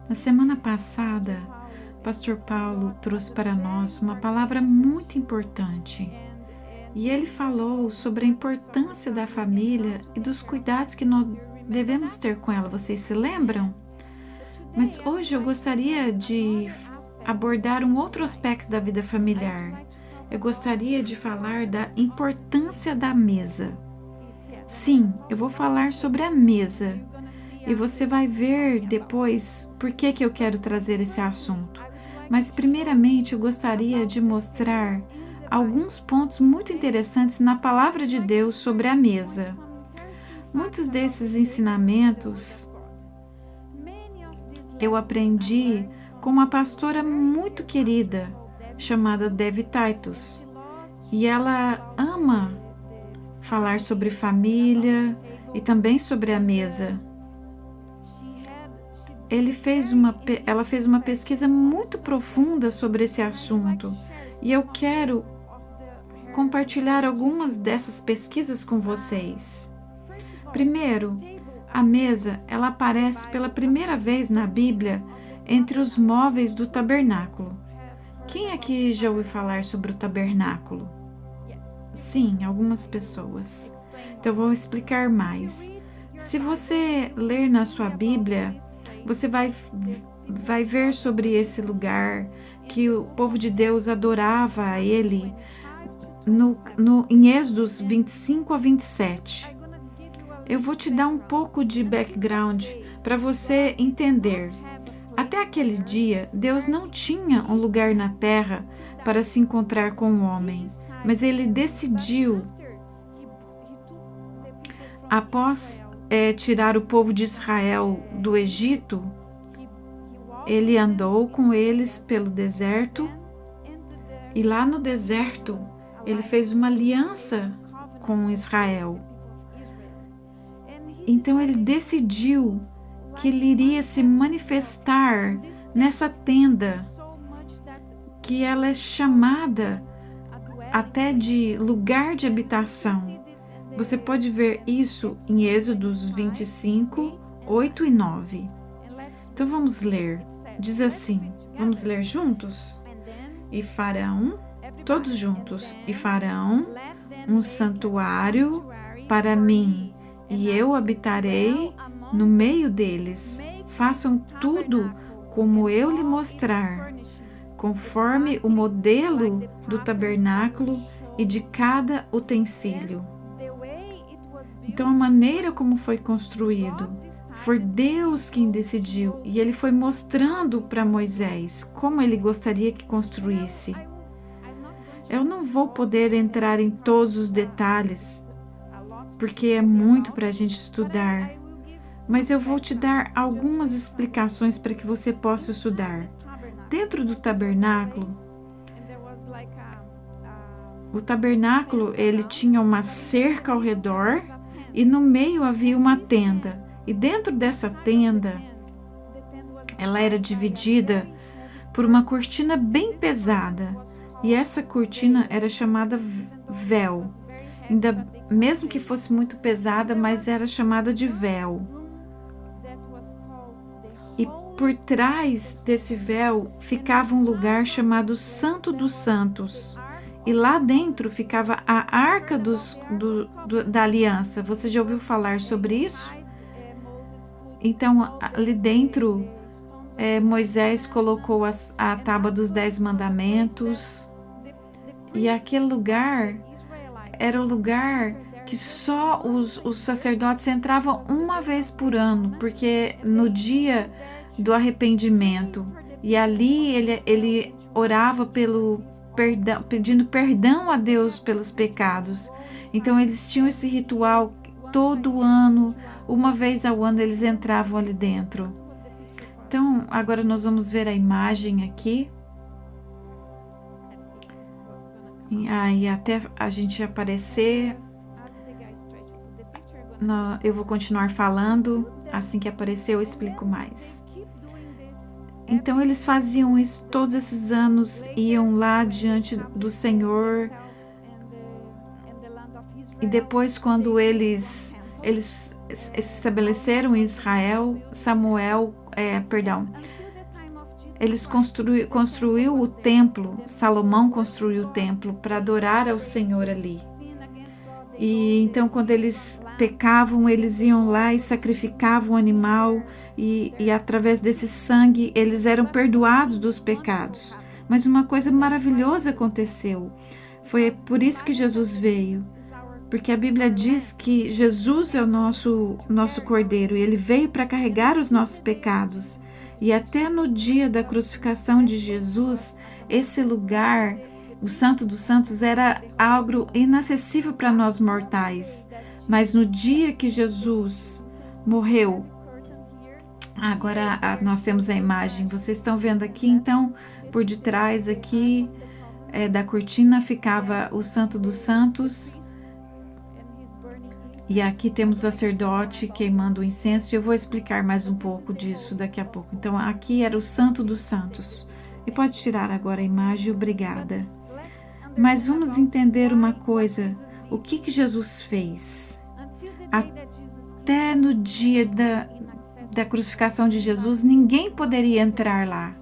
Na semana passada, Pastor Paulo trouxe para nós uma palavra muito importante. E ele falou sobre a importância da família e dos cuidados que nós devemos ter com ela. Vocês se lembram? Mas hoje eu gostaria de abordar um outro aspecto da vida familiar. Eu gostaria de falar da importância da mesa. Sim, eu vou falar sobre a mesa. E você vai ver depois por que eu quero trazer esse assunto. Mas primeiramente eu gostaria de mostrar alguns pontos muito interessantes na palavra de Deus sobre a mesa. Muitos desses ensinamentos eu aprendi com uma pastora muito querida chamada Debbie Titus. E ela ama falar sobre família e também sobre a mesa. Ela fez uma pesquisa muito profunda sobre esse assunto e eu quero compartilhar algumas dessas pesquisas com vocês. Primeiro, a mesa, ela aparece pela primeira vez na Bíblia entre os móveis do tabernáculo. Quem aqui já ouviu falar sobre o tabernáculo? Sim, algumas pessoas. Então, eu vou explicar mais. Se você ler na sua Bíblia, você vai ver sobre esse lugar que o povo de Deus adorava a ele em Êxodos 25 a 27. Eu vou te dar um pouco de background para você entender. Até aquele dia, Deus não tinha um lugar na terra para se encontrar com o homem, mas ele decidiu, após tirar o povo de Israel do Egito, ele andou com eles pelo deserto e lá no deserto ele fez uma aliança com Israel. Então ele decidiu que ele iria se manifestar nessa tenda, que ela é chamada até de lugar de habitação. Você pode ver isso em Êxodos 25, 8 e 9. Então vamos ler. Diz assim, vamos ler juntos? E farão, todos juntos, e farão um santuário para mim, e eu habitarei no meio deles. Façam tudo como eu lhe mostrar, conforme o modelo do tabernáculo e de cada utensílio. Então, a maneira como foi construído, foi Deus quem decidiu, e ele foi mostrando para Moisés como ele gostaria que construísse. Eu não vou poder entrar em todos os detalhes, porque é muito para a gente estudar, mas eu vou te dar algumas explicações para que você possa estudar. Dentro do tabernáculo, o tabernáculo ele tinha uma cerca ao redor e no meio havia uma tenda. E dentro dessa tenda, ela era dividida por uma cortina bem pesada. E essa cortina era chamada véu. Ainda mesmo que fosse muito pesada, mas era chamada de véu. E por trás desse véu ficava um lugar chamado Santo dos Santos. E lá dentro ficava a Arca da Aliança. Você já ouviu falar sobre isso? Então, ali dentro, Moisés colocou a tábua dos 10 mandamentos. E aquele lugar era o lugar que só os sacerdotes entravam uma vez por ano, porque no dia do arrependimento. E ali ele orava pedindo perdão a Deus pelos pecados. Então eles tinham esse ritual todo ano, uma vez ao ano eles entravam ali dentro. Então agora nós vamos ver a imagem aqui. E até a gente aparecer, eu vou continuar falando, assim que aparecer eu explico mais. Então eles faziam isso todos esses anos, iam lá diante do Senhor. E depois, quando eles eles se estabeleceram em Israel, eles construiu o templo, Salomão construiu o templo para adorar ao Senhor ali. E então quando eles pecavam, eles iam lá e sacrificavam o animal e através desse sangue eles eram perdoados dos pecados. Mas uma coisa maravilhosa aconteceu. Foi por isso que Jesus veio. Porque a Bíblia diz que Jesus é o nosso Cordeiro e ele veio para carregar os nossos pecados. E até no dia da crucificação de Jesus, esse lugar, o Santo dos Santos, era algo inacessível para nós mortais. Mas no dia que Jesus morreu, agora nós temos a imagem, vocês estão vendo aqui, então, por detrás aqui da cortina ficava o Santo dos Santos. E aqui temos o sacerdote queimando o incenso, e eu vou explicar mais um pouco disso daqui a pouco. Então, aqui era o Santo dos Santos. E pode tirar agora a imagem, obrigada. Mas vamos entender uma coisa, o que Jesus fez? Até no dia da crucificação de Jesus, ninguém poderia entrar lá,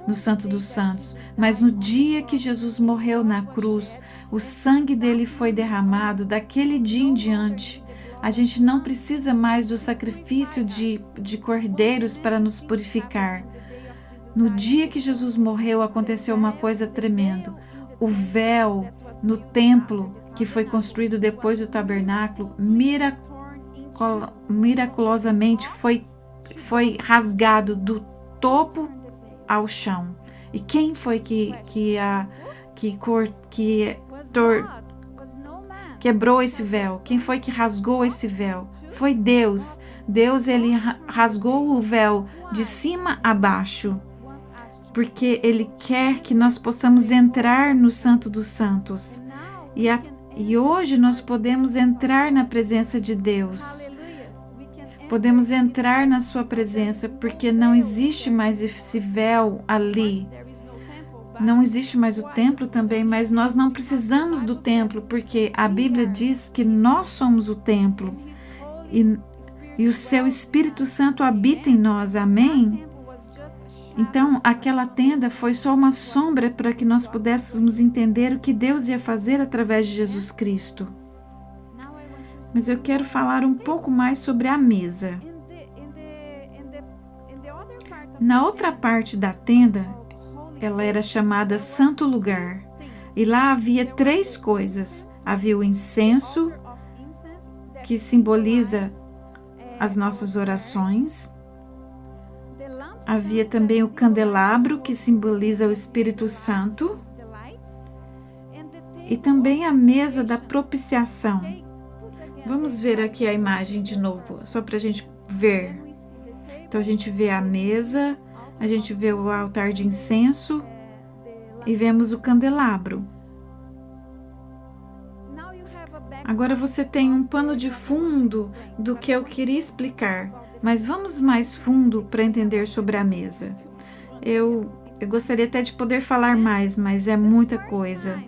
no Santo dos Santos. Mas no dia que Jesus morreu na cruz, o sangue dele foi derramado. Daquele dia em diante, a gente não precisa mais do sacrifício de cordeiros para nos purificar. No dia que Jesus morreu, aconteceu uma coisa tremenda. O véu no templo, que foi construído depois do tabernáculo, miraculosamente foi rasgado do topo ao chão. E quem foi que quebrou esse véu? Quem foi que rasgou esse véu? Foi Deus. Deus, ele rasgou o véu de cima a baixo, porque ele quer que nós possamos entrar no Santo dos Santos. E hoje nós podemos entrar na presença de Deus. Podemos entrar na sua presença, porque não existe mais esse véu ali. Não existe mais o templo também, mas nós não precisamos do templo, porque a Bíblia diz que nós somos o templo e o seu Espírito Santo habita em nós, amém? Então, aquela tenda foi só uma sombra para que nós pudéssemos entender o que Deus ia fazer através de Jesus Cristo. Mas eu quero falar um pouco mais sobre a mesa. Na outra parte da tenda, ela era chamada Santo Lugar. E lá havia 3 coisas. Havia o incenso, que simboliza as nossas orações. Havia também o candelabro, que simboliza o Espírito Santo. E também a mesa da propiciação. Vamos ver aqui a imagem de novo, só para a gente ver. Então a gente vê a mesa, a gente vê o altar de incenso e vemos o candelabro. Agora você tem um pano de fundo do que eu queria explicar, mas vamos mais fundo para entender sobre a mesa. Eu gostaria até de poder falar mais, mas é muita coisa.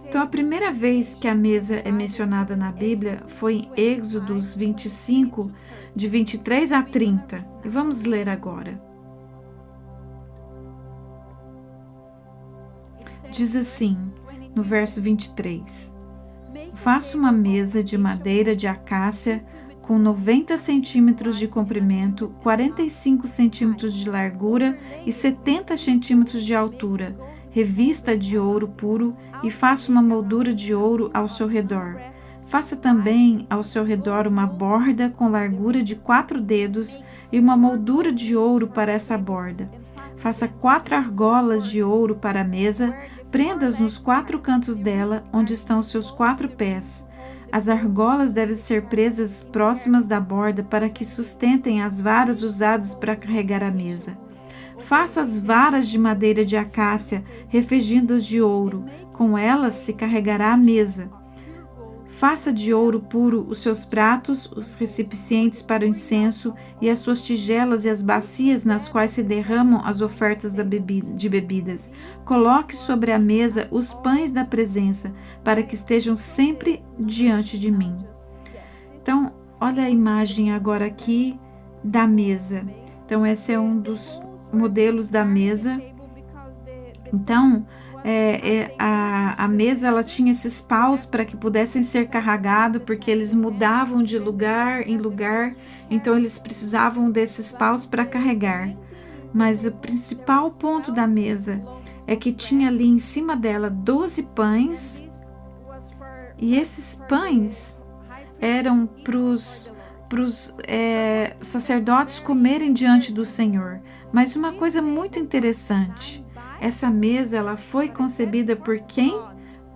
Então, a primeira vez que a mesa é mencionada na Bíblia foi em Êxodos 25, de 23 a 30. E vamos ler agora. Diz assim, no verso 23. Faça uma mesa de madeira de acácia com 90 centímetros de comprimento, 45 centímetros de largura e 70 centímetros de altura, revista de ouro puro e faça uma moldura de ouro ao seu redor. Faça também ao seu redor uma borda com largura de 4 dedos e uma moldura de ouro para essa borda. Faça 4 argolas de ouro para a mesa, prenda-as nos 4 cantos dela, onde estão os seus 4 pés. As argolas devem ser presas próximas da borda para que sustentem as varas usadas para carregar a mesa. Faça as varas de madeira de acácia, refegindo-as de ouro. Com elas se carregará a mesa. Faça de ouro puro os seus pratos, os recipientes para o incenso e as suas tigelas e as bacias nas quais se derramam as ofertas de bebidas. Coloque sobre a mesa os pães da presença, para que estejam sempre diante de mim. Então, Olha a imagem agora aqui da mesa. Então, esse é um dos modelos da mesa. Então, a mesa ela tinha esses paus para que pudessem ser carregados, porque eles mudavam de lugar em lugar, então eles precisavam desses paus para carregar. Mas o principal ponto da mesa é que tinha ali em cima dela 12 pães, e esses pães eram para os sacerdotes comerem diante do Senhor. Mas uma coisa muito interessante, essa mesa ela foi concebida por quem?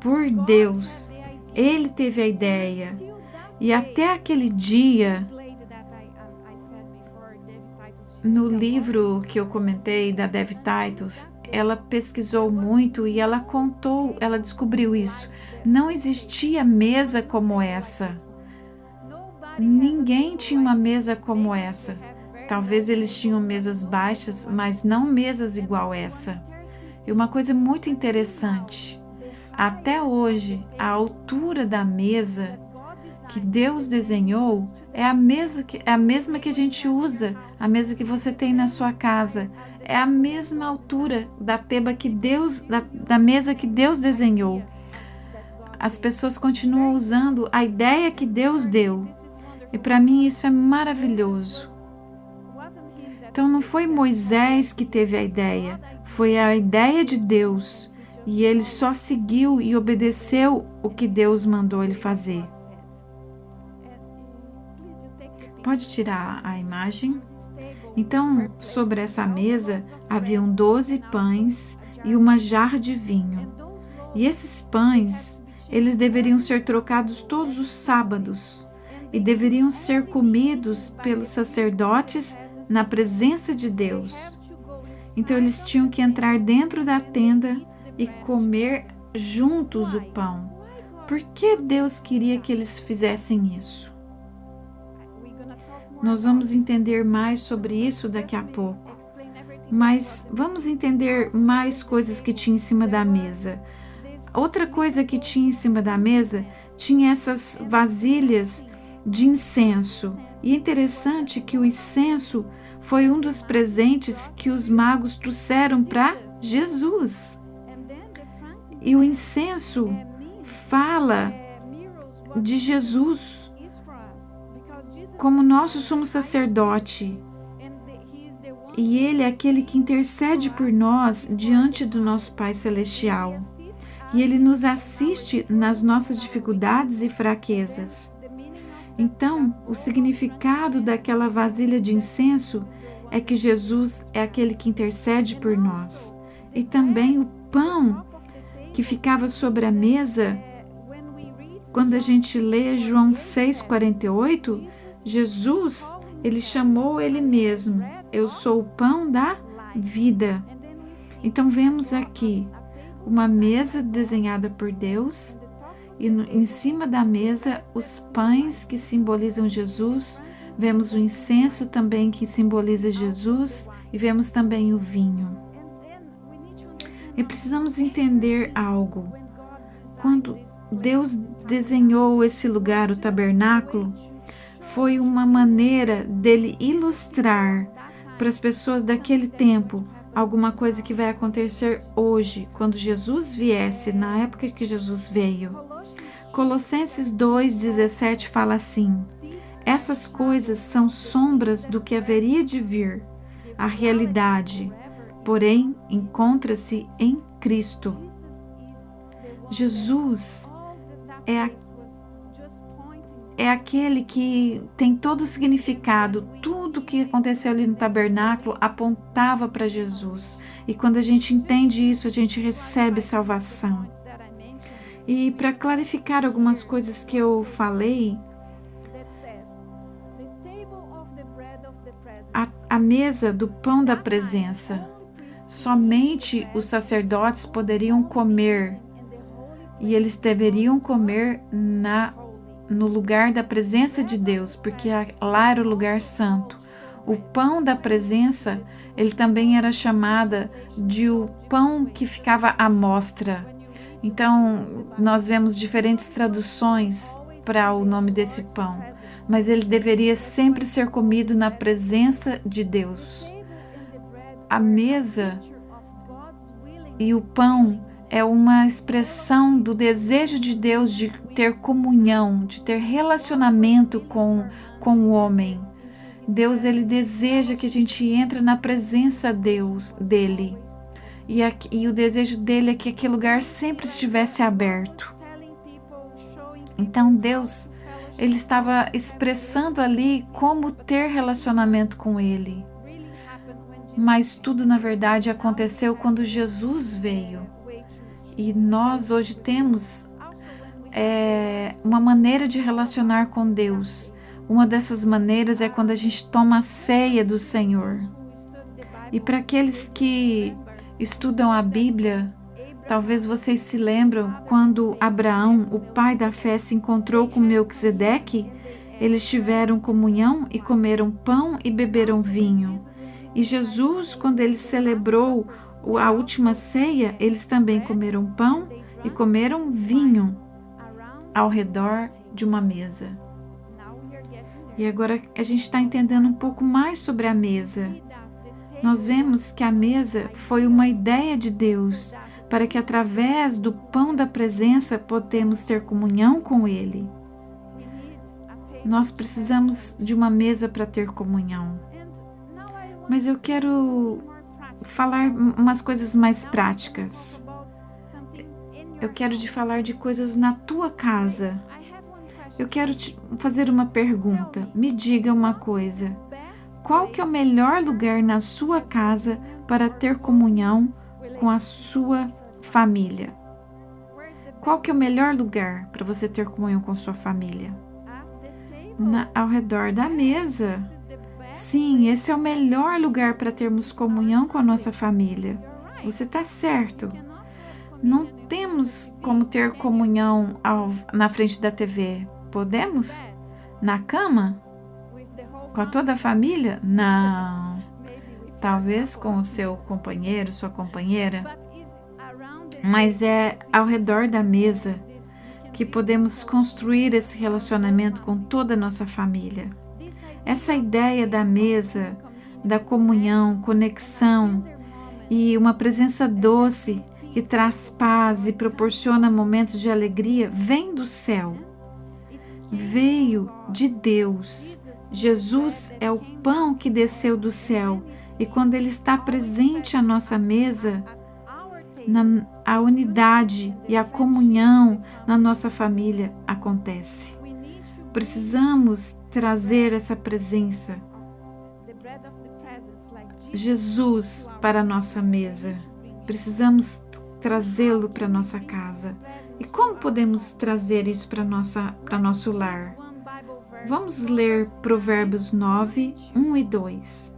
Por Deus. Ele teve a ideia. E até aquele dia, no livro que eu comentei da Dev Titus, ela pesquisou muito e ela contou, ela descobriu isso. Não existia mesa como essa. Ninguém tinha uma mesa como essa. Talvez eles tinham mesas baixas, mas não mesas igual essa. E uma coisa muito interessante, até hoje, a altura da mesa que Deus desenhou é a mesma que a gente usa, a mesa que você tem na sua casa. É a mesma altura da teba que Deus, da mesa que Deus desenhou. As pessoas continuam usando a ideia que Deus deu. E para mim isso é maravilhoso. Então não foi Moisés que teve a ideia, foi a ideia de Deus. E ele só seguiu e obedeceu o que Deus mandou ele fazer. Pode tirar a imagem? Então, sobre essa mesa haviam 12 pães e uma jarra de vinho. E esses pães, eles deveriam ser trocados todos os sábados e deveriam ser comidos pelos sacerdotes na presença de Deus. Então eles tinham que entrar dentro da tenda e comer juntos o pão. Por que Deus queria que eles fizessem isso? Nós vamos entender mais sobre isso daqui a pouco. Mas vamos entender mais coisas que tinha em cima da mesa. Outra coisa que tinha em cima da mesa, tinha essas vasilhas de incenso. E é interessante que o incenso foi um dos presentes que os magos trouxeram para Jesus. E o incenso fala de Jesus como nosso sumo sacerdote. E ele é aquele que intercede por nós diante do nosso Pai Celestial. E ele nos assiste nas nossas dificuldades e fraquezas. Então, o significado daquela vasilha de incenso é que Jesus é aquele que intercede por nós. E também o pão que ficava sobre a mesa, quando a gente lê João 6,48, Jesus, ele chamou ele mesmo, eu sou o pão da vida. Então vemos aqui uma mesa desenhada por Deus e em cima da mesa os pães que simbolizam Jesus, vemos o incenso também que simboliza Jesus e vemos também o vinho. E precisamos entender algo. Quando Deus desenhou esse lugar, o tabernáculo, foi uma maneira dele ilustrar para as pessoas daquele tempo alguma coisa que vai acontecer hoje, quando Jesus viesse, na época que Jesus veio. Colossenses 2,17 fala assim: essas coisas são sombras do que haveria de vir. A realidade, porém, encontra-se em Cristo. Jesus é aquele que tem todo o significado. Tudo que aconteceu ali no tabernáculo apontava para Jesus. E quando a gente entende isso, a gente recebe salvação. E para clarificar algumas coisas que eu falei, a mesa do pão da presença, somente os sacerdotes poderiam comer. E eles deveriam comer no lugar da presença de Deus, porque lá era o lugar santo. O pão da presença, ele também era chamada de o pão que ficava à mostra. Então, nós vemos diferentes traduções para o nome desse pão. mas ele deveria sempre ser comido na presença de Deus. A mesa e o pão é uma expressão do desejo de Deus de ter comunhão, de ter relacionamento com o homem. Deus, ele deseja que a gente entre na presença dele. E o desejo dele é que aquele lugar sempre estivesse aberto. Então Deus, ele estava expressando ali como ter relacionamento com ele. Mas tudo, na verdade, aconteceu quando Jesus veio. E nós hoje temos uma maneira de relacionar com Deus. Uma dessas maneiras é quando a gente toma a ceia do Senhor. E para aqueles que estudam a Bíblia, talvez vocês se lembram quando Abraão, o pai da fé, se encontrou com Melquisedeque, eles tiveram comunhão e comeram pão e beberam vinho. E Jesus, quando ele celebrou a última ceia, eles também comeram pão e comeram vinho ao redor de uma mesa. E agora a gente está entendendo um pouco mais sobre a mesa. Nós vemos que a mesa foi uma ideia de Deus para que através do pão da presença podemos ter comunhão com Ele. Nós precisamos de uma mesa para ter comunhão. Mas eu quero falar umas coisas mais práticas. Eu quero te falar de coisas na tua casa. Eu quero te fazer uma pergunta. Me diga uma coisa. Qual que é o melhor lugar na sua casa para ter comunhão com a sua família? Qual que é o melhor lugar para você ter comunhão com sua família? Ao redor da mesa. Sim, esse é o melhor lugar para termos comunhão com a nossa família. Você está certo. Não temos como ter comunhão na frente da TV. Podemos? Na cama? Com toda a família? Não. Talvez com o seu companheiro, sua companheira. Mas é ao redor da mesa que podemos construir esse relacionamento com toda a nossa família. Essa ideia da mesa, da comunhão, conexão e uma presença doce que traz paz e proporciona momentos de alegria, vem do céu. Veio de Deus. Jesus é o pão que desceu do céu e quando Ele está presente à nossa mesa, a unidade e a comunhão na nossa família acontece. Precisamos trazer essa presença, Jesus, para a nossa mesa. Precisamos trazê-lo para a nossa casa. E como podemos trazer isso para nosso lar? Vamos ler Provérbios 9, 1 e 2.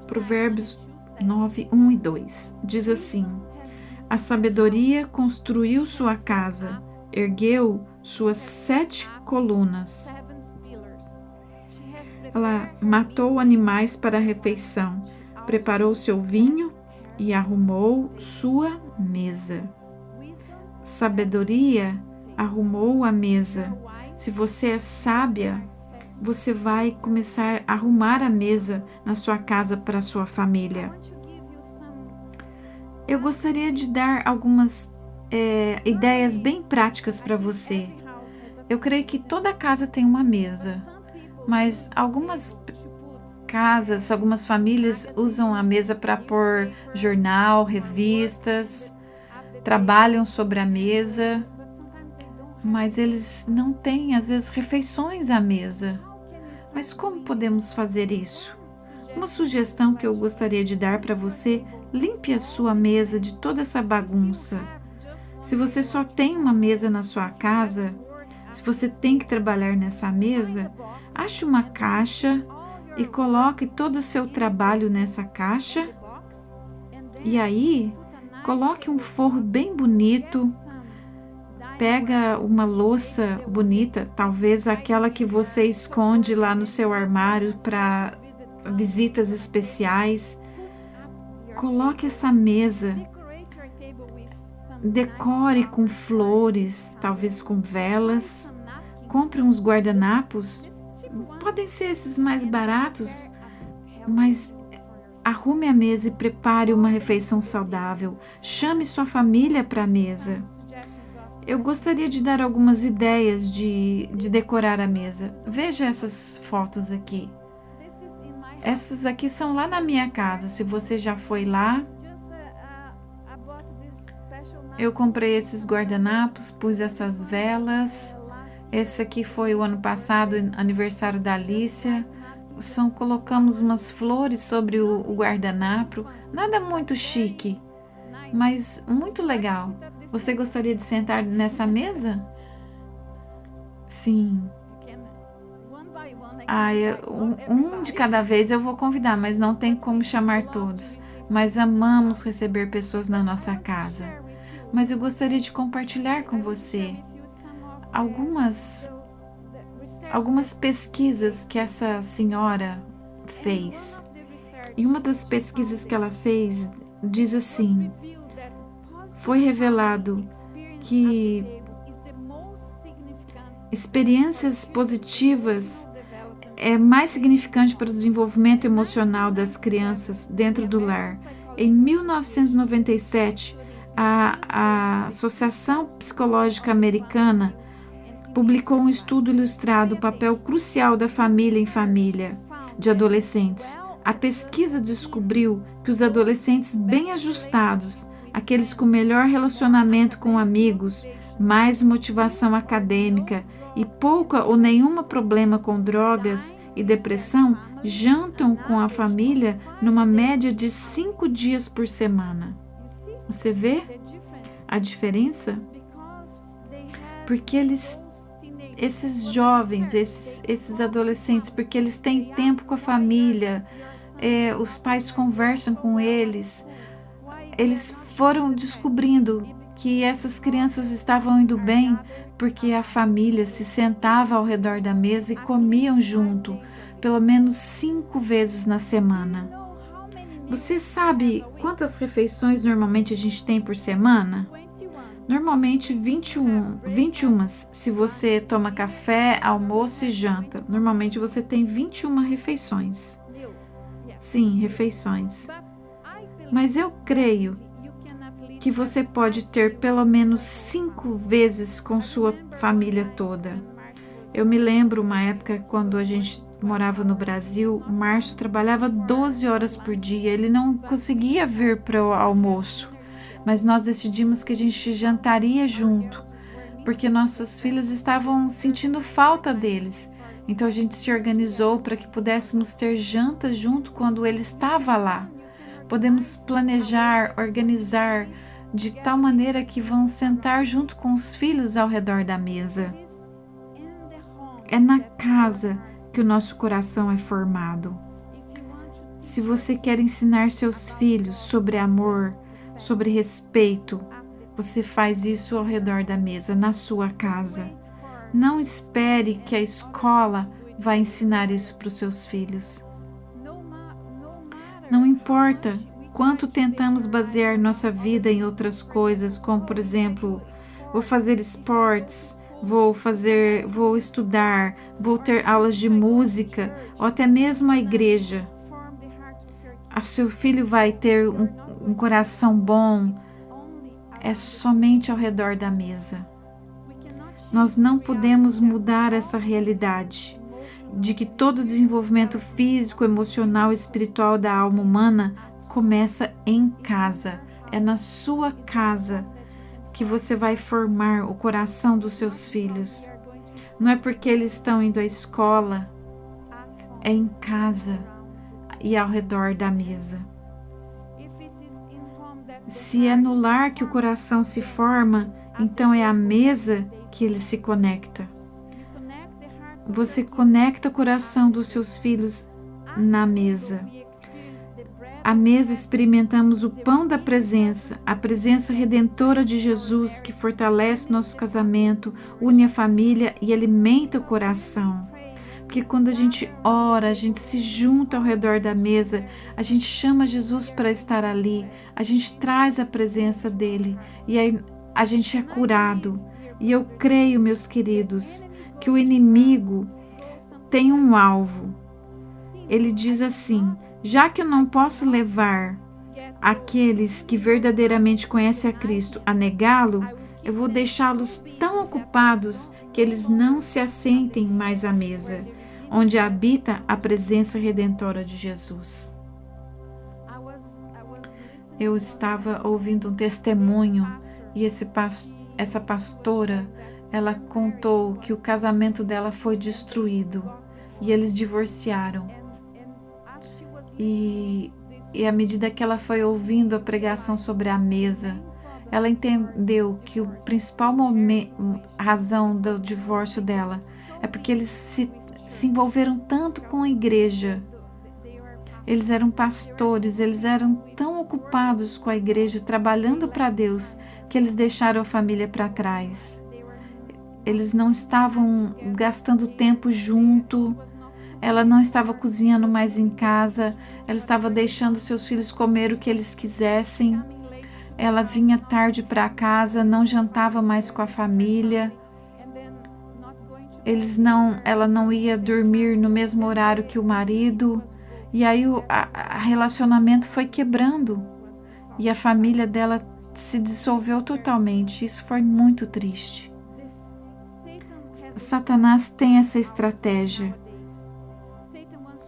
Provérbios 9, 1 e 2. Diz assim: a sabedoria construiu sua casa, ergueu suas 7 colunas. Ela matou animais para a refeição, preparou seu vinho e arrumou sua mesa. Sabedoria arrumou a mesa. Se você é sábia, você vai começar a arrumar a mesa na sua casa para a sua família. Eu gostaria de dar algumas ideias bem práticas para você. Eu creio que toda casa tem uma mesa, mas algumas casas, algumas famílias usam a mesa para pôr jornal, revistas, trabalham sobre a mesa, mas eles não têm, às vezes, refeições à mesa. Mas como podemos fazer isso? Uma sugestão que eu gostaria de dar para você: limpe a sua mesa de toda essa bagunça. Se você só tem uma mesa na sua casa, se você tem que trabalhar nessa mesa, ache uma caixa e coloque todo o seu trabalho nessa caixa. E aí, coloque um forro bem bonito. Pega uma louça bonita, talvez aquela que você esconde lá no seu armário para visitas especiais. Coloque essa mesa Decore com flores, talvez com velas. Compre uns guardanapos. Podem ser esses mais baratos, mas arrume a mesa e prepare uma refeição saudável. Chame sua família para a mesa. Eu gostaria de dar algumas ideias de decorar a mesa. Veja essas fotos aqui. Essas aqui são lá na minha casa. Se você já foi lá, eu comprei esses guardanapos, pus essas velas. Esse aqui foi o ano passado, aniversário da Alicia. Colocamos umas flores sobre o guardanapo. Nada muito chique, mas muito legal. Você gostaria de sentar nessa mesa? Sim. Um de cada vez eu vou convidar, mas não tem como chamar todos. Mas amamos receber pessoas na nossa casa. Mas eu gostaria de compartilhar com você algumas pesquisas que essa senhora fez. E uma das pesquisas que ela fez diz assim: foi revelado que experiências positivas é mais significante para o desenvolvimento emocional das crianças dentro do lar. Em 1997, a Associação Psicológica Americana publicou um estudo ilustrado o papel crucial da família em família de adolescentes. A pesquisa descobriu que os adolescentes bem ajustados, aqueles com melhor relacionamento com amigos, mais motivação acadêmica e pouca ou nenhuma problema com drogas e depressão, jantam com a família numa média de 5 dias por semana. Você vê a diferença? Porque esses jovens, esses adolescentes, porque eles têm tempo com a família, os pais conversam com eles foram descobrindo que essas crianças estavam indo bem porque a família se sentava ao redor da mesa e comiam junto, pelo menos 5 vezes na semana. Você sabe quantas refeições normalmente a gente tem por semana? Normalmente 21, se você toma café, almoço e janta. Normalmente você tem 21 refeições. Sim, refeições. Mas eu creio que você pode ter pelo menos 5 vezes com sua família toda. Eu me lembro uma época quando a gente morava no Brasil, o Márcio trabalhava 12 horas por dia, ele não conseguia vir para o almoço, mas nós decidimos que a gente jantaria junto, porque nossas filhas estavam sentindo falta deles. Então a gente se organizou para que pudéssemos ter janta junto quando ele estava lá. Podemos planejar, organizar de tal maneira que vão sentar junto com os filhos ao redor da mesa. É na casa que o nosso coração é formado. Se você quer ensinar seus filhos sobre amor, sobre respeito, você faz isso ao redor da mesa, na sua casa. Não espere que a escola vá ensinar isso para os seus filhos. Não importa quanto tentamos basear nossa vida em outras coisas, como por exemplo, vou fazer esportes, vou estudar, vou ter aulas de música, ou até mesmo a igreja. O seu filho vai ter um coração bom, é somente ao redor da mesa. Nós não podemos mudar essa realidade de que todo o desenvolvimento físico, emocional e espiritual da alma humana começa em casa. É na sua casa que você vai formar o coração dos seus filhos. Não é porque eles estão indo à escola, é em casa e ao redor da mesa. Se é no lar que o coração se forma, então é a mesa que ele se conecta. Você conecta o coração dos seus filhos na mesa. À mesa experimentamos o pão da presença, a presença redentora de Jesus que fortalece nosso casamento, une a família e alimenta o coração. Porque quando a gente ora, a gente se junta ao redor da mesa, a gente chama Jesus para estar ali, a gente traz a presença dele e aí a gente é curado. E eu creio, meus queridos, que o inimigo tem um alvo. Ele diz assim: já que eu não posso levar aqueles que verdadeiramente conhecem a Cristo a negá-lo, eu vou deixá-los tão ocupados que eles não se assentem mais à mesa, onde habita a presença redentora de Jesus. Eu estava ouvindo um testemunho e essa pastora, ela contou que o casamento dela foi destruído e eles divorciaram. E à medida que ela foi ouvindo a pregação sobre a mesa, ela entendeu que a principal razão do divórcio dela é porque eles se envolveram tanto com a igreja. Eles eram pastores, eles eram tão ocupados com a igreja, trabalhando para Deus, que eles deixaram a família para trás. Eles não estavam gastando tempo junto, ela não estava cozinhando mais em casa, ela estava deixando seus filhos comer o que eles quisessem. Ela vinha tarde para casa, não jantava mais com a família. Ela não ia dormir no mesmo horário que o marido. E aí o relacionamento foi quebrando. E a família dela se dissolveu totalmente. Isso foi muito triste. Satanás tem essa estratégia.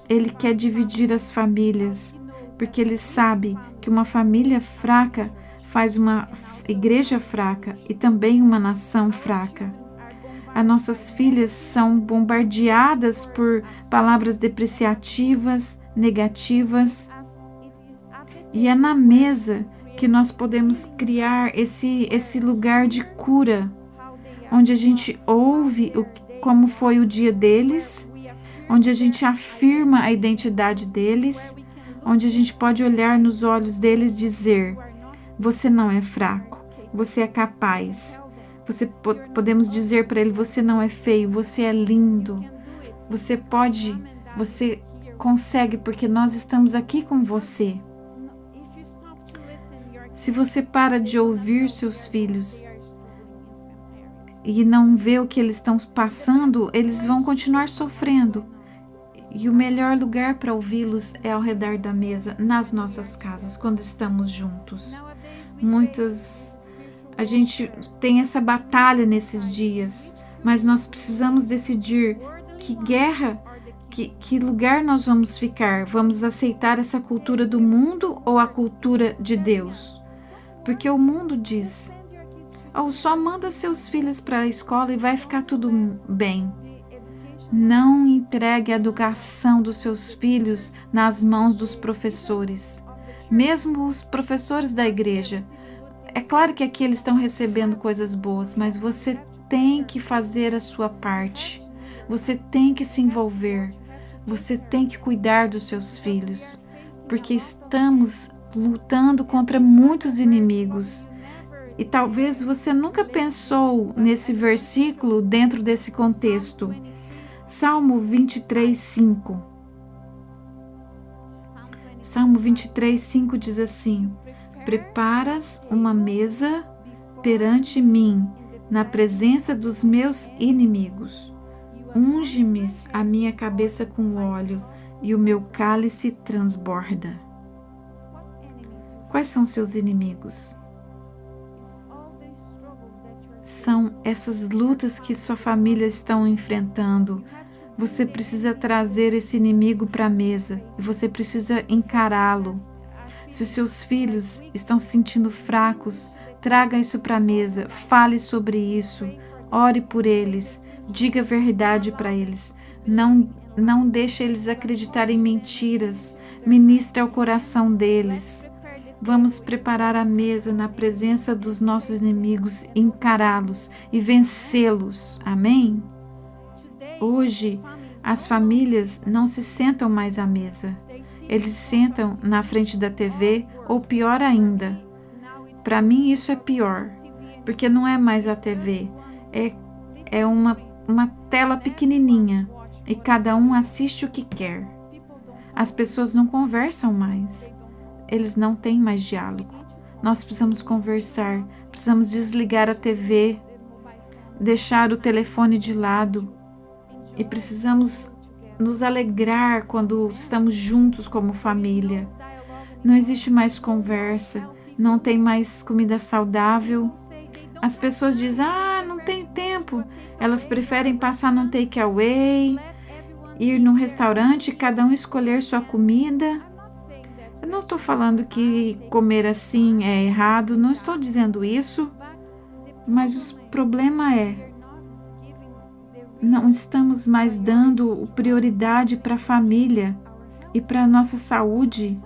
Ele quer dividir as famílias, porque ele sabe que uma família fraca faz uma igreja fraca e também uma nação fraca. As nossas filhas são bombardeadas por palavras depreciativas, negativas, e é na mesa que nós podemos criar esse lugar de cura, onde a gente ouve como foi o dia deles, onde a gente afirma a identidade deles, onde a gente pode olhar nos olhos deles e dizer: você não é fraco, você é capaz. Podemos dizer para ele: você não é feio, você é lindo. Você consegue, porque nós estamos aqui com você. Se você para de ouvir seus filhos e não vê o que eles estão passando, eles vão continuar sofrendo. E o melhor lugar para ouvi-los é ao redor da mesa, nas nossas casas, quando estamos juntos. A gente tem essa batalha nesses dias, mas nós precisamos decidir que lugar nós vamos ficar. Vamos aceitar essa cultura do mundo ou a cultura de Deus? Porque o mundo diz: só manda seus filhos para a escola e vai ficar tudo bem. Não entregue a educação dos seus filhos nas mãos dos professores, mesmo os professores da igreja. É claro que aqui eles estão recebendo coisas boas, mas você tem que fazer a sua parte. Você tem que se envolver. Você tem que cuidar dos seus filhos, porque estamos lutando contra muitos inimigos. E talvez você nunca pensou nesse versículo dentro desse contexto. Salmo 23, 5. Salmo 23, 5 diz assim: preparas uma mesa perante mim, na presença dos meus inimigos. Unge-me a minha cabeça com óleo, e o meu cálice transborda. Quais são seus inimigos? São essas lutas que sua família estão enfrentando. Você precisa trazer esse inimigo para a mesa e você precisa encará-lo. Se os seus filhos estão se sentindo fracos, traga isso para a mesa, fale sobre isso, ore por eles, diga a verdade para eles. Não deixe eles acreditarem em mentiras, ministre ao coração deles. Vamos preparar a mesa na presença dos nossos inimigos, encará-los e vencê-los. Amém? Hoje, as famílias não se sentam mais à mesa. Eles sentam na frente da TV, ou pior ainda. Para mim isso é pior, porque não é mais a TV, é uma tela pequenininha. e cada um assiste o que quer. As pessoas não conversam mais. Eles não têm mais diálogo. Nós precisamos conversar, precisamos desligar a TV, deixar o telefone de lado e precisamos nos alegrar quando estamos juntos como família. Não existe mais conversa, não tem mais comida saudável. As pessoas dizem, não tem tempo. Elas preferem passar num takeaway, ir num restaurante, cada um escolher sua comida. Eu não estou falando que comer assim é errado, não estou dizendo isso, mas o problema é, não estamos mais dando prioridade para a família e para a nossa saúde.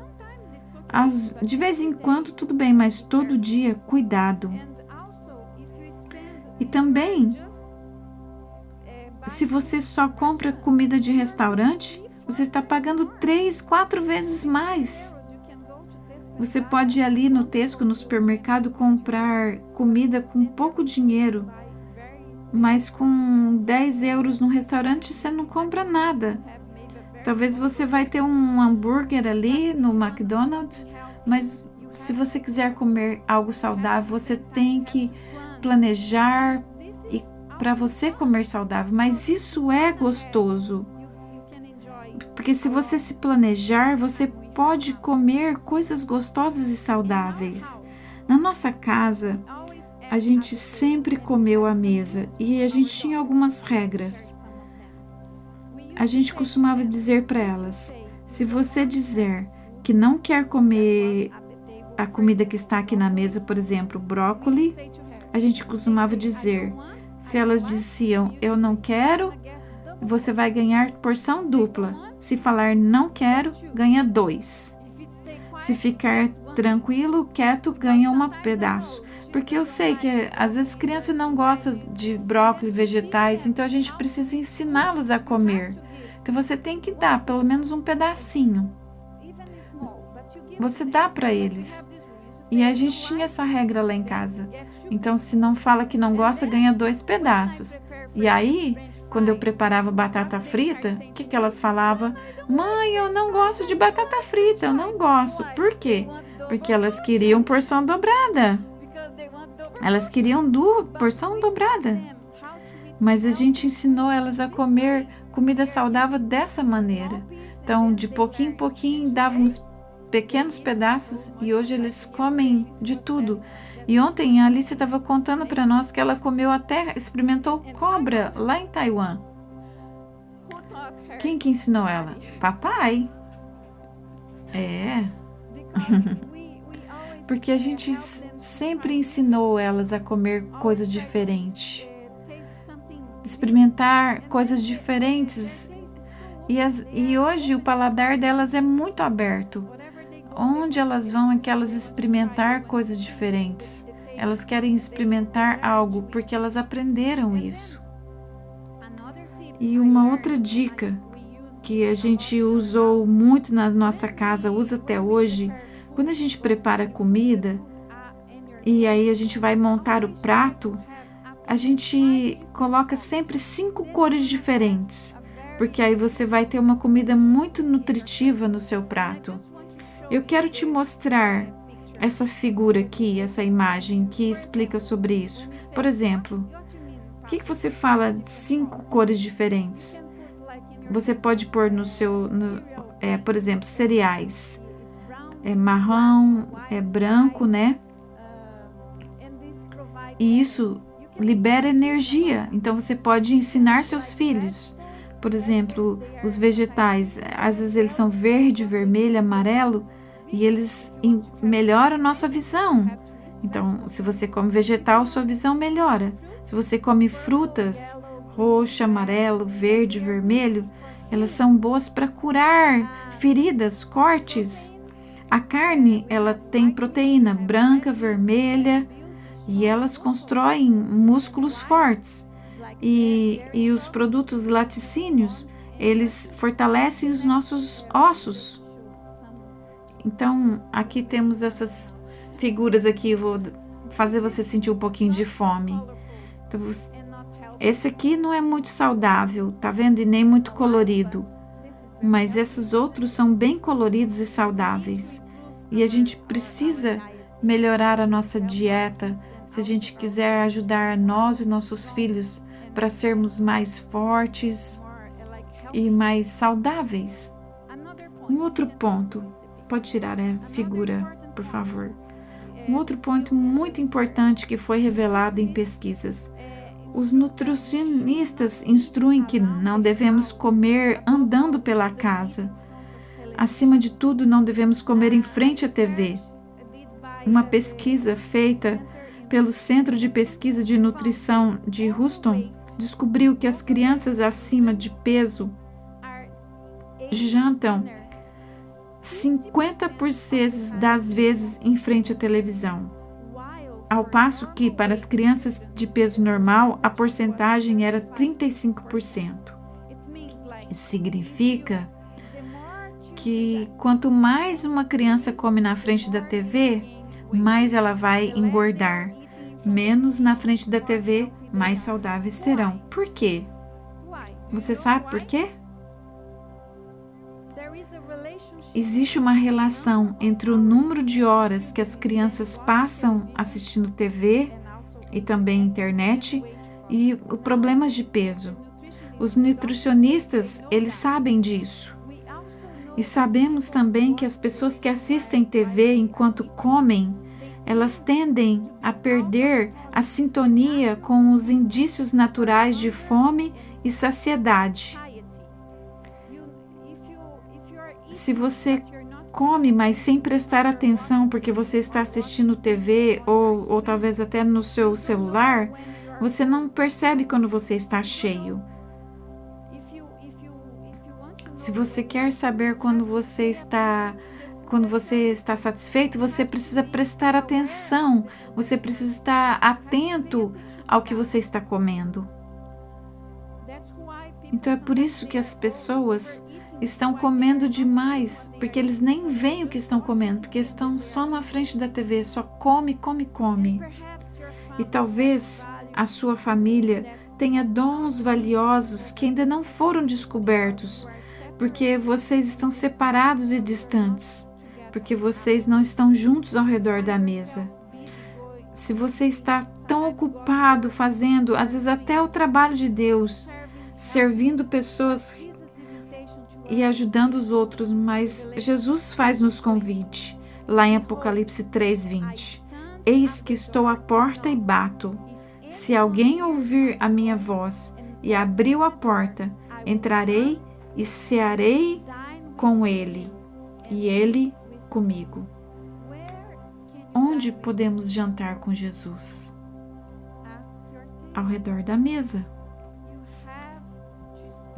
De vez em quando tudo bem, mas todo dia, cuidado. E também, se você só compra comida de restaurante, você está pagando 3, 4 vezes mais. Você pode ir ali no Tesco, no supermercado, comprar comida com pouco dinheiro, mas com 10 euros no restaurante você não compra nada. Talvez você vai ter um hambúrguer ali no McDonald's, mas se você quiser comer algo saudável, você tem que planejar para você comer saudável. Mas isso é gostoso, porque se você se planejar, você pode comer coisas gostosas e saudáveis. Na nossa casa, a gente sempre comeu à mesa e a gente tinha algumas regras. A gente costumava dizer para elas, se você dizer que não quer comer a comida que está aqui na mesa, por exemplo, brócolis, a gente costumava dizer, se elas diziam, eu não quero, você vai ganhar porção dupla. Se falar não quero, ganha 2. Se ficar tranquilo, quieto, ganha um pedaço. Porque eu sei que às vezes crianças não gostam de brócolis, vegetais, então a gente precisa ensiná-los a comer. Então você tem que dar pelo menos um pedacinho. Você dá para eles. E a gente tinha essa regra lá em casa. Então se não fala que não gosta, ganha 2 pedaços. E aí, quando eu preparava batata frita, o que elas falavam? Mãe, eu não gosto de batata frita, eu não gosto. Por quê? Porque elas queriam porção dobrada. Elas queriam porção dobrada. Mas a gente ensinou elas a comer comida saudável dessa maneira. Então, de pouquinho em pouquinho, dávamos pequenos pedaços e hoje eles comem de tudo. E ontem a Alice estava contando para nós que ela experimentou cobra lá em Taiwan. Quem que ensinou ela? Papai. É. Porque a gente sempre ensinou elas a comer coisas diferentes. Experimentar coisas diferentes. E hoje o paladar delas é muito aberto. Onde elas vão é que elas experimentar coisas diferentes. Elas querem experimentar algo porque elas aprenderam isso. E uma outra dica que a gente usou muito na nossa casa, usa até hoje, quando a gente prepara comida e aí a gente vai montar o prato, a gente coloca sempre 5 cores diferentes, porque aí você vai ter uma comida muito nutritiva no seu prato. Eu quero te mostrar essa figura aqui, essa imagem que explica sobre isso. Por exemplo, o que você fala de 5 cores diferentes? Você pode pôr por exemplo, cereais. É marrom, é branco, né? E isso libera energia. Então você pode ensinar seus filhos. Por exemplo, os vegetais, às vezes eles são verde, vermelho, amarelo, e eles melhoram a nossa visão. Então, se você come vegetal, sua visão melhora. Se você come frutas, roxo, amarelo, verde, vermelho, elas são boas para curar feridas, cortes. A carne, ela tem proteína branca, vermelha, e elas constroem músculos fortes. E os produtos laticínios, eles fortalecem os nossos ossos. Então, aqui temos essas figuras aqui, vou fazer você sentir um pouquinho de fome. Então, esse aqui não é muito saudável, tá vendo? E nem muito colorido. Mas esses outros são bem coloridos e saudáveis. E a gente precisa melhorar a nossa dieta se a gente quiser ajudar nós e nossos filhos para sermos mais fortes e mais saudáveis. Um outro ponto, pode tirar a figura, por favor. Um outro ponto muito importante que foi revelado em pesquisas. Os nutricionistas instruem que não devemos comer andando pela casa. Acima de tudo, não devemos comer em frente à TV. Uma pesquisa feita pelo Centro de Pesquisa de Nutrição de Houston descobriu que as crianças acima de peso jantam 50% das vezes em frente à televisão, ao passo que para as crianças de peso normal a porcentagem era 35%. Isso significa que quanto mais uma criança come na frente da TV, mais ela vai engordar. Menos na frente da TV, mais saudáveis serão. Por quê? Você sabe por quê? Existe uma relação entre o número de horas que as crianças passam assistindo TV e também internet e os problemas de peso. Os nutricionistas, eles sabem disso. E sabemos também que as pessoas que assistem TV enquanto comem, elas tendem a perder a sintonia com os indícios naturais de fome e saciedade. Se você come, mas sem prestar atenção porque você está assistindo TV ou talvez até no seu celular, você não percebe quando você está cheio. Se você quer saber quando você está satisfeito, você precisa prestar atenção, você precisa estar atento ao que você está comendo. Então é por isso que as pessoas estão comendo demais, porque eles nem veem o que estão comendo, porque estão só na frente da TV, só come, come, come. E talvez a sua família tenha dons valiosos que ainda não foram descobertos, porque vocês estão separados e distantes, porque vocês não estão juntos ao redor da mesa. Se você está tão ocupado fazendo, às vezes até o trabalho de Deus, servindo pessoas e ajudando os outros, mas Jesus faz-nos convite, lá em Apocalipse 3:20. Eis que estou à porta e bato. Se alguém ouvir a minha voz e abriu a porta, entrarei e cearei com ele, e ele comigo. Onde podemos jantar com Jesus? Ao redor da mesa.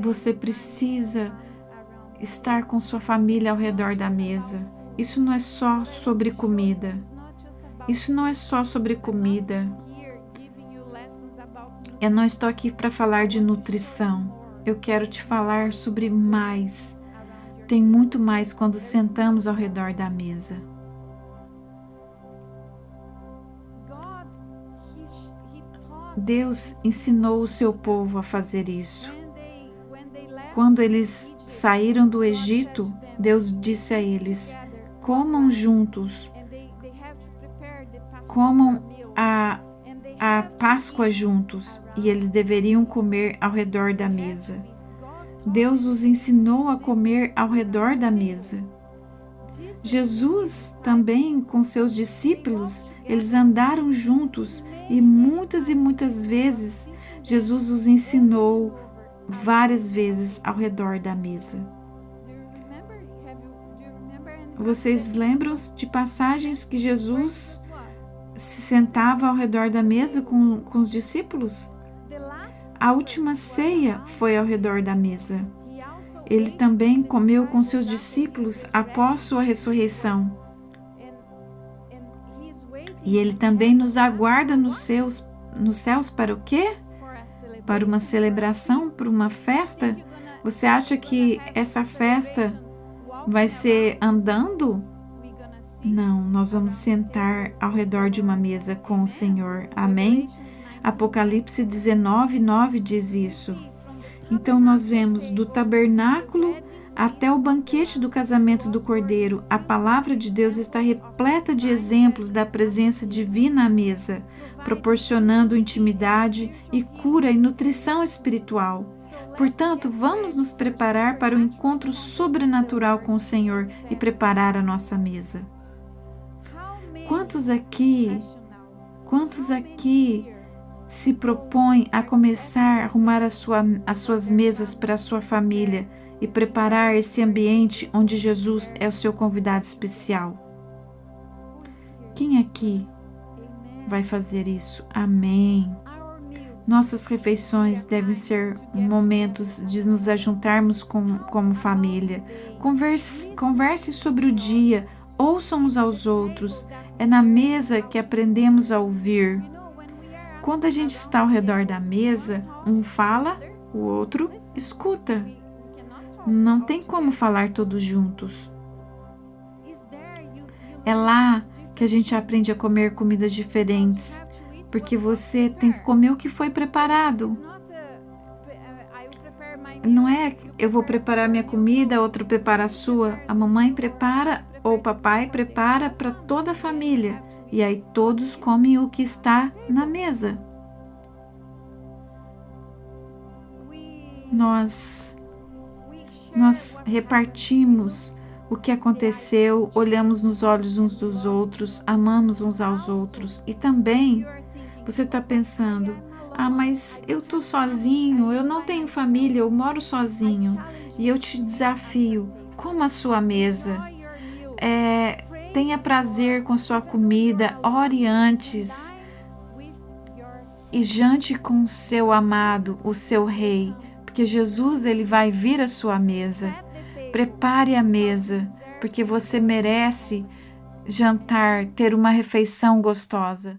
Você precisa estar com sua família ao redor da mesa. Isso não é só sobre comida. Isso não é só sobre comida. Eu não estou aqui para falar de nutrição. Eu quero te falar sobre mais. Tem muito mais quando sentamos ao redor da mesa. Deus ensinou o seu povo a fazer isso. Quando eles saíram do Egito, Deus disse a eles: comam juntos, comam a Páscoa juntos, e eles deveriam comer ao redor da mesa. Deus os ensinou a comer ao redor da mesa. Jesus também, com seus discípulos, eles andaram juntos e muitas vezes Jesus os ensinou várias vezes ao redor da mesa. Vocês lembram de passagens que Jesus se sentava ao redor da mesa com os discípulos? A última ceia foi ao redor da mesa. Ele também comeu com seus discípulos após sua ressurreição. E ele também nos aguarda nos céus para o quê? Para uma celebração, para uma festa? Você acha que essa festa vai ser andando? Não, nós vamos sentar ao redor de uma mesa com o Senhor. Amém? Apocalipse 19:9 diz isso. Então nós vemos do tabernáculo até o banquete do casamento do Cordeiro. A palavra de Deus está repleta de exemplos da presença divina à mesa, proporcionando intimidade e cura e nutrição espiritual. Portanto, vamos nos preparar para o encontro sobrenatural com o Senhor e preparar a nossa mesa. Quantos aqui se propõem a começar a arrumar as suas mesas para a sua família e preparar esse ambiente onde Jesus é o seu convidado especial? Quem aqui vai fazer isso? Amém. Nossas refeições devem ser momentos de nos ajuntarmos como família. Converse sobre o dia, ouçam uns aos outros. É na mesa que aprendemos a ouvir. Quando a gente está ao redor da mesa, um fala, o outro escuta. Não tem como falar todos juntos. É lá que a gente aprende a comer comidas diferentes, porque você tem que comer o que foi preparado. Não é eu vou preparar minha comida, outro prepara a sua. A mamãe prepara ou o papai prepara para toda a família. E aí todos comem o que está na mesa. Nós repartimos o que aconteceu, olhamos nos olhos uns dos outros, amamos uns aos outros. E também você está pensando, mas eu estou sozinho, eu não tenho família, eu moro sozinho. E eu te desafio, coma a sua mesa. Tenha prazer com sua comida, ore antes e jante com o seu amado, o seu rei, porque Jesus ele vai vir à sua mesa. Prepare a mesa, porque você merece jantar, ter uma refeição gostosa.